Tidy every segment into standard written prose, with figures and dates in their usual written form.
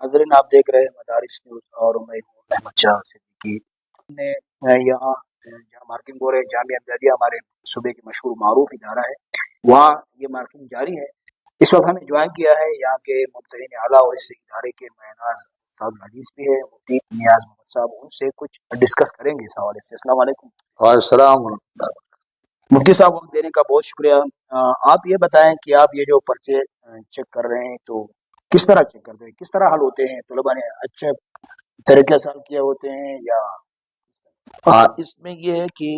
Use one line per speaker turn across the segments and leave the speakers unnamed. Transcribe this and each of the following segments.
नाज़रीन, आप देख रहे हैं मदारिस न्यूज़ और मैं हूँ अहमद शाह सिद्दीकी। ने यहाँ जहाँ मार्किंग हो रहे हैं, जामिया मिल्लिया हमारे सूबे की मशहूर मारूफ इदारा है, वहाँ ये मार्किंग जारी है। इस वक्त हमें ज्वाइन किया है यहाँ के मुब्तदीन आला और इस इदारे के मेहनाज उस्ताद हदीस भी है, मुफ्ती नियाज मोहम्मद साहब। उनसे कुछ डिस्कस करेंगे इस हवाले से। अस्सलाम वालेकुम
वालेकुम।
मुफ्ती साहब, वक्त देने का बहुत शुक्रिया। आप ये बताएं कि आप ये जो पर्चे चेक कर रहे हैं तो किस तरह चेक करते हैं, किस तरह हल होते हैं? तलबा ने अच्छे तरीके से हल किए होते हैं या
इसमें ये है कि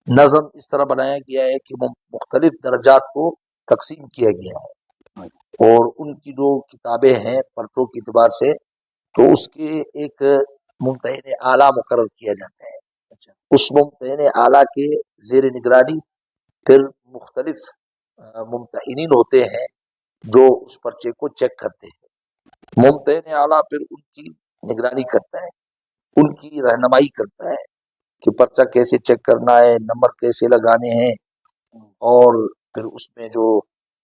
नज़म इस तरह बनाया गया है कि मुख्तलिफ दर्जात को तकसीम किया गया है और उनकी जो किताबें हैं पर्चों के एतबार से, तो उसके एक मुम्तहिन आला मुकर्रर किया जाता है।
अच्छा,
उस मुम्तहिन आला के ज़ेर निगरानी फिर मुख्तलिफ मुम्तहिनीन होते हैं जो उस पर्चे को चेक करते हैं। मुम्तहिन आला फिर उनकी निगरानी करता है, उनकी रहनुमाई करता है कि पर्चा कैसे चेक करना है, नंबर कैसे लगाने हैं, और फिर उसमें जो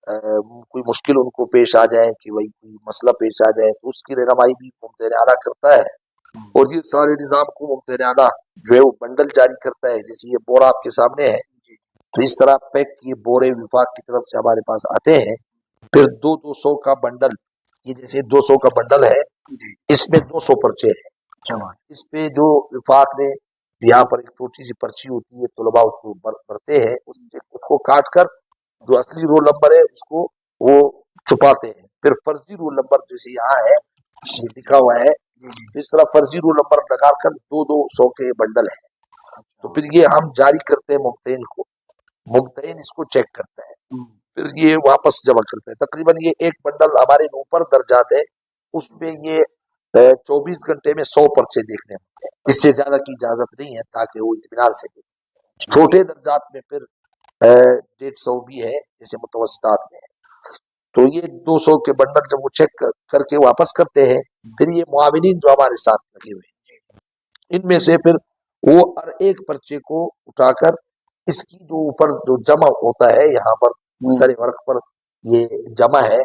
कोई मुश्किल उनको पेश आ जाए कि भाई कोई मसला पेश आ जाए तो उसकी रहनुमाई भी मुम्तहिन आला करता है। और ये सारे निज़ाम को मुम्तहिन आला जो है वो बंडल जारी करता है। जैसे ये बोरा आपके सामने है, तो इस तरह पैक किए बोरे विफाक की तरफ से हमारे पास आते हैं। फिर 200 का बंडल, ये जैसे 200 का बंडल है, इसमें 200 पर्चे हैं। इस पे जो विफाक ने यहाँ पर एक छोटी सी पर्ची होती है, तलबा उसको भरते हैं, उसको काट कर जो असली रोल नंबर है उसको वो छुपाते हैं। फिर फर्जी रोल नंबर जैसे यहाँ है ये लिखा हुआ है, इस तरह फर्जी रोल नंबर लगाकर 200 के बंडल है। तो फिर ये हम जारी करते हैं मुम्तहिन को, मुम्तहिन इसको चेक करता है, फिर ये वापस जमा करता है। तकरीबन ये एक बंडल हमारे ऊपर दर्जात है, उसमें ये 24 घंटे में 100 पर्चे देखने होते हैं। इससे ज्यादा की इजाजत नहीं है ताकि वो इत्मीनान से देखें। छोटे दर्जात में फिर 150 भी है, जैसे मुतवस्सितात में है। तो ये 200 के बंडल जब वो चेक करके वापस करते हैं, फिर ये मुआविनीन जो हमारे साथ लगे हुए हैं, इनमें से फिर वो हर एक पर्चे को उठाकर इसकी जो ऊपर जो जमा होता है यहाँ पर सरे वर्क पर ये जमा है,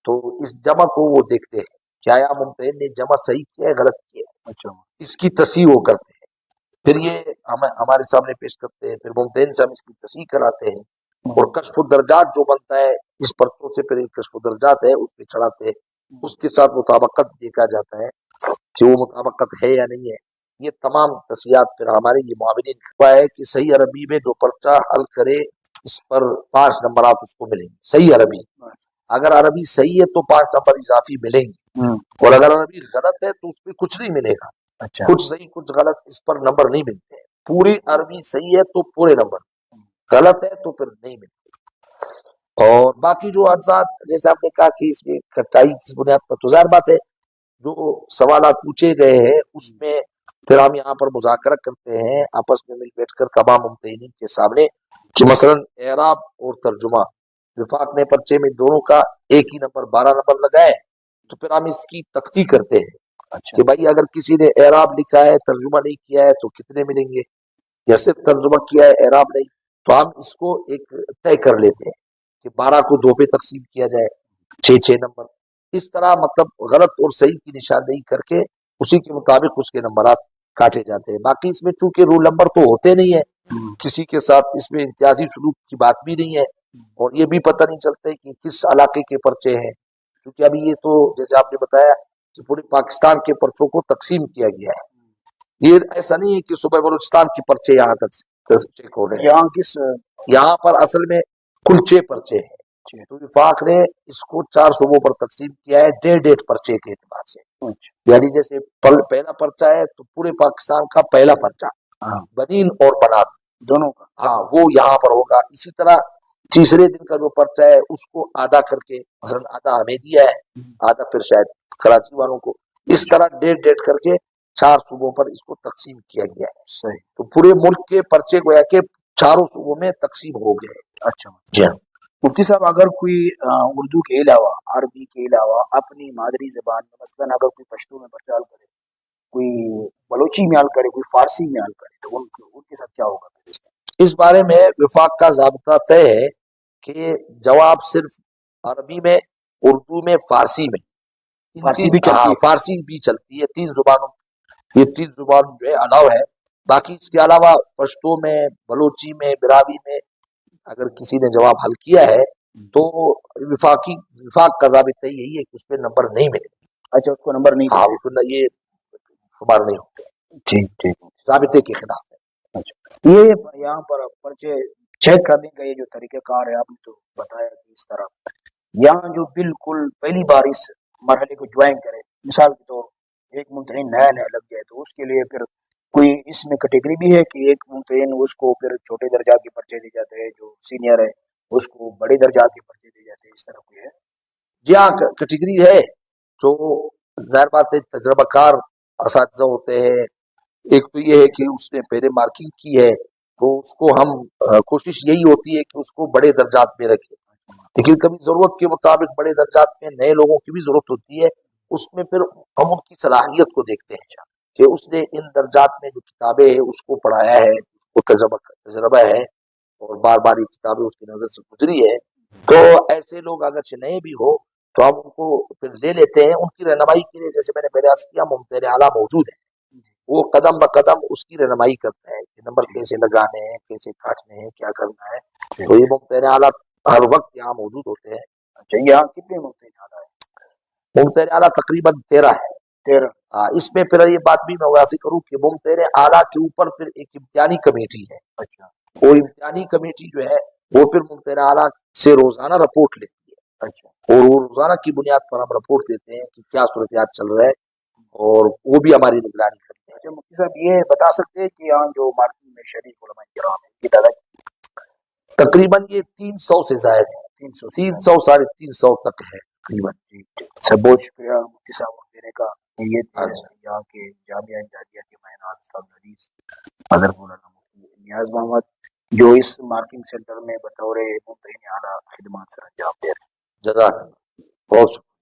तो इस जमा को वो देखते हैं क्या या मुम्तहिन ने जमा सही किया है गलत किया है। अच्छा, इसकी तस्हीह वो करते हैं, फिर ये हमारे सामने पेश करते हैं, फिर मुम्तहिन से हम इसकी तस्हीह कराते हैं। और कश्फ दर्जात जो बनता है इस पर्चों से, फिर एक कश्फ दर्जात है उस पर चढ़ाते हैं, उसके साथ मुताबकत देखा जाता है कि वो मुताबकत है या नहीं है। ये तमाम तस्हीयात फिर हमारे ये मुआविनीन का है कि सही अरबी में जो पर्चा हल करे इस पर 5 नंबर आप उसको मिलेंगे। सही अरबी, अगर अरबी सही है तो 5 नंबर इजाफी मिलेंगे, और अगर अरबी गलत है तो उस पर कुछ नहीं मिलेगा। अच्छा, कुछ सही कुछ गलत, इस पर नंबर नहीं मिलते हैं। पूरी अरबी सही है तो पूरे नंबर, गलत है तो फिर नहीं मिलते। और बाकी जो अज्जात जैसे आपने कहा कि इसमें खटाई किस बुनियाद पर, तो जाहिर बात है जो सवालात पूछे गए हैं उसमें फिर हम यहाँ पर मुज़ाकरा करते हैं आपस में मिल बैठकर तमाम मुम्तहिनीन के सामने कि मसलन एराब और तर्जुमा, विफाक ने पर्चे में दोनों का एक ही नंबर 12 नंबर लगाए, तो फिर हम इसकी तख्ती करते हैं। अच्छा, कि भाई अगर किसी ने एराब लिखा है तर्जुमा नहीं किया है तो कितने मिलेंगे, या सिर्फ तर्जुमा किया है एराब नहीं, तो हम इसको एक तय कर लेते हैं कि 12 को 2 पे तकसीम किया जाए, 6 नंबर। इस तरह मतलब गलत और सही की निशानदेही करके उसी के मुताबिक उसके नंबरात काटे जाते हैं। बाकी इसमें चूंकि रूल नंबर तो होते नहीं है, किसी के साथ इसमें इम्तियाजी सलूक की बात भी नहीं है, और ये भी पता नहीं चलता है कि किस इलाके के पर्चे हैं, क्योंकि अभी ये तो जैसे आपने बताया कि पूरे पाकिस्तान के पर्चों को तकसीम किया गया है। ये ऐसा नहीं है कि सूबे बलूचिस्तान के पर्चे यहाँ तक चेक हो रहे हैं। यहाँ पर असल में कुल 6 पर्चे हैं, तो विफाक ने इसको 4 सूबों पर तकसीम किया है 1.5 पर्चे के एतबार से। यानी जैसे पहला पर्चा है तो पूरे पाकिस्तान का पहला पर्चा बनीन और बनात दोनों का, हाँ, वो यहाँ पर होगा। इसी तरह तीसरे दिन का जो पर्चा है उसको आधा करके, मसलन आधा हमें दिया है, आधा फिर शायद कराची वालों को, इस तरह 1.5 करके 4 सूबों पर इसको तकसीम किया गया है। सही, तो पूरे मुल्क के पर्चे गोया के 4 सूबों में तकसीम हो गए। अच्छा जी हाँ।
मुफ्ती साहब, अगर कोई उर्दू के अलावा, अरबी के अलावा अपनी मादरी ज़बान में, मसलन अगर कोई पश्तो में पर्चा हल करे, कोई बलोची में हल करे, कोई फारसी में हल करे, तो उनके साथ क्या होगा?
इस बारे में विफाक का ज़ाब्ता तय है कि जवाब सिर्फ अरबी में, उर्दू में, फारसी में
فارسی بھی چلتی ہے؟
فارسی بھی چلتی ہے، 3 زبانوں، یہ 3 زبان جو ہے الاؤ ہے. باقی اس کے علاوہ پشتو میں، بلوچی میں، براوی میں اگر کسی نے جواب حل کیا ہے تو وفاق کا ضابطہ یہی ہے کہ اس پہ نمبر نہیں ملے.
اچھا، اس کو نمبر نہیں
ہاں،
دیتے؟
یہ شمار نہیں ہوتے،
ٹھیک ٹھیک.
ضابطے کے خلاف ہے.
اچھا، یہ یہاں پر پرچے چیک کرنے کا یہ جو طریقہ کار ہے آپ نے تو بتایا کہ اس طرح یہاں جو بالکل پہلی بار اس مرحلے کو جوائن کرے، مثال کے طور ایک ممتحن نیا لگ جائے تو اس کے لیے پھر کوئی اس میں کیٹیگری بھی ہے کہ ایک ممتحن اس کو پھر چھوٹے درجہ کے پرچے دی جاتے ہیں، جو سینئر ہے اس کو بڑے درجہ کے پرچے دی جاتے ہیں، اس طرح کوئی ہے؟
جی ہاں، کیٹیگری ہے. جو ظاہر بات ہے تجربہ کار اساتذہ ہوتے ہیں، ایک تو یہ ہے کہ اس نے پہلے مارکنگ کی ہے تو اس کو ہم کوشش یہی ہوتی ہے کہ اس کو بڑے درجات میں رکھیں، لیکن کبھی ضرورت کے مطابق بڑے درجات میں نئے لوگوں کی بھی ضرورت ہوتی ہے. اس میں پھر ہم ان کی صلاحیت کو دیکھتے ہیں کہ اس نے ان درجات میں جو کتابیں ہیں اس کو پڑھایا ہے، اس کو تجربہ ہے اور بار بار یہ کتابیں اس کی نظر سے گزری ہے. تو ایسے لوگ اگرچہ نئے بھی ہو تو ہم ان کو پھر لے لیتے ہیں. ان کی رہنمائی کے لیے جیسے میں نے پہلے عرض کیا ممتحن اعلیٰ موجود ہے، وہ قدم بقدم اس کی رہنمائی کرتا ہے کہ نمبر کیسے لگانے ہیں، کیسے کاٹنے ہیں، کیا کرنا ہے. تو یہ ممتحن اعلیٰ ہر وقت یہاں موجود ہوتے ہیں.
اچھا، یہاں کتنے ممتحن اعلیٰ ہیں؟
ممتحن اعلیٰ تقریباً 13 ہے.
13.
اس میں پھر یہ بات بھی میں واضح کروں کہ ممتحن اعلیٰ کے اوپر پھر ایک امتحانی کمیٹی ہے.
اچھا.
وہ امتحانی کمیٹی جو ہے وہ پھر ممتحن اعلیٰ سے روزانہ رپورٹ لیتی ہے.
اچھا.
اور وہ روزانہ کی بنیاد پر ہم رپورٹ دیتے ہیں کہ کیا صورتحال چل رہا ہے اور وہ بھی ہماری نگرانی کرتے ہیں.
اچھا مفتی صاحب، یہ بتا سکتے ہیں کہ یہاں جو مارکنگ میں شریک علماء کرام ہیں یہ تعداد
تقریباً یہ 300 سے زائد ہے، 300 ساڑھے 300 تک ہے تقریباً.
سب بہت شکریہ مفتی صاحب دینے کا. یہ یہاں کے جامعہ امدادیہ کے معینات استاد حدیث حضرت مولانا مفتی نیاز محمد جو اس مارکنگ سینٹر میں بطور ممتحن اعلیٰ خدمات سر انجام دے رہے ہیں.
جزاک اللہ، بہت شکریہ.